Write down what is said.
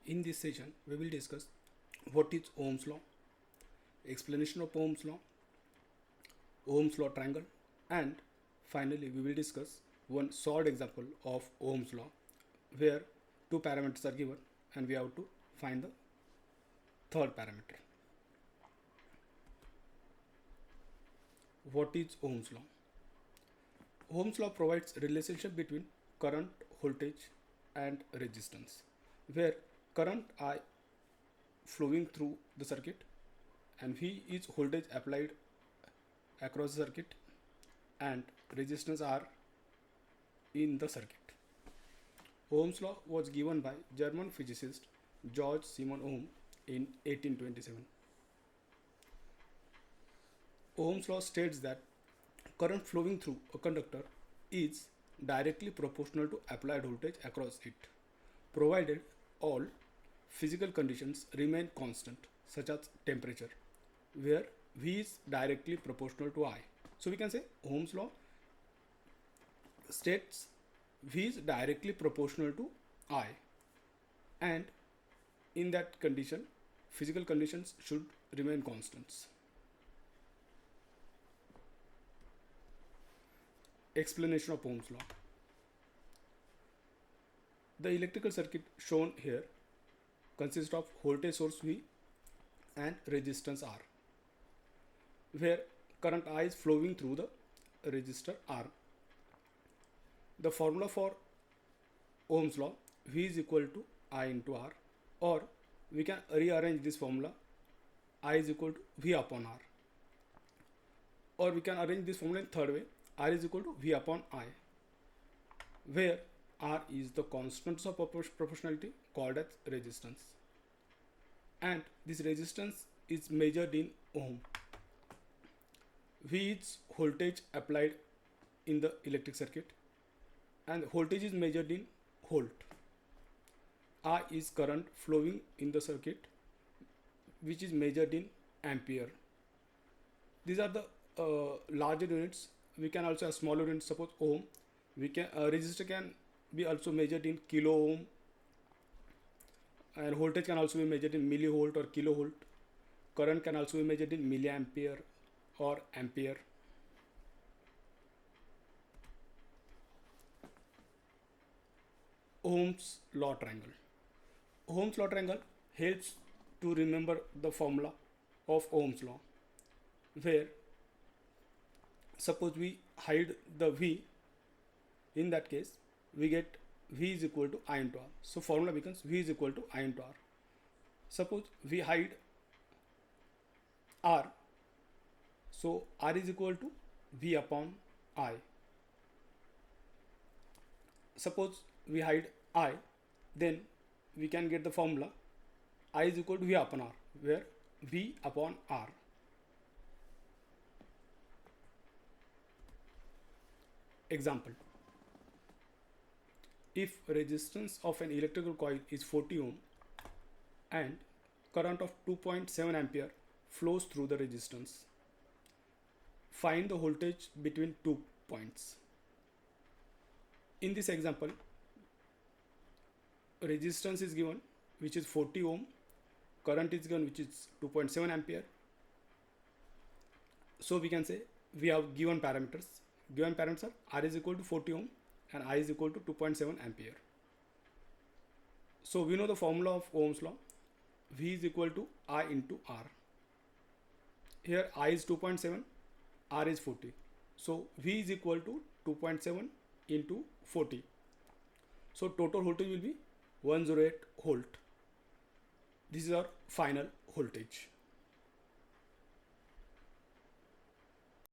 In this session, we will discuss what is Ohm's law, explanation of Ohm's law triangle, and finally we will discuss one short example of Ohm's law where two parameters are given and we have to find the third parameter. What is Ohm's law? Ohm's law provides a relationship between current, voltage and resistance, where current I flowing through the circuit and V is voltage applied across the circuit and resistance R in the circuit. Ohm's law was given by German physicist George Simon Ohm in 1827. Ohm's law states that current flowing through a conductor is directly proportional to applied voltage across it, provided all physical conditions remain constant, such as temperature, where V is directly proportional to I. So we can say Ohm's law states V is directly proportional to I, and in that condition, physical conditions should remain constants. Explanation of Ohm's law. The electrical circuit shown here consists of voltage source V and resistance R, where current I is flowing through the resistor R. The formula for Ohm's law, V is equal to I into R, or we can rearrange this formula, I is equal to V upon R, or we can arrange this formula in third way, R is equal to V upon I, where R is the constants of proportionality called as resistance, and this resistance is measured in ohm. V is voltage applied in the electric circuit and voltage is measured in volt. I is current flowing in the circuit, which is measured in ampere. These are the larger units. We can also have smaller units, suppose ohm. We can resistor can be also measured in kilo ohm, and voltage can also be measured in millivolt or kilovolt. Current can also be measured in milliampere or ampere. Ohm's law triangle. Ohm's law triangle helps to remember the formula of Ohm's law, where suppose we hide the V. In that case, we get V is equal to I into R. So formula becomes V is equal to I into R. Suppose we hide R. So R is equal to V upon I. Suppose we hide I, then we can get the formula I is equal to V upon R, where V upon R. Example. If resistance of an electrical coil is 40 ohm and current of 2.7 ampere flows through the resistance, find the voltage between 2 points. In this example, resistance is given, which is 40 ohm, current is given, which is 2.7 ampere. So we can say we have given parameters. Given parameters are R is equal to 40 ohm and I is equal to 2.7 ampere. So we know the formula of Ohm's law, V is equal to I into R. Here I is 2.7, R is 40. So V is equal to 2.7 into 40. So total voltage will be 108 volt. This is our final voltage.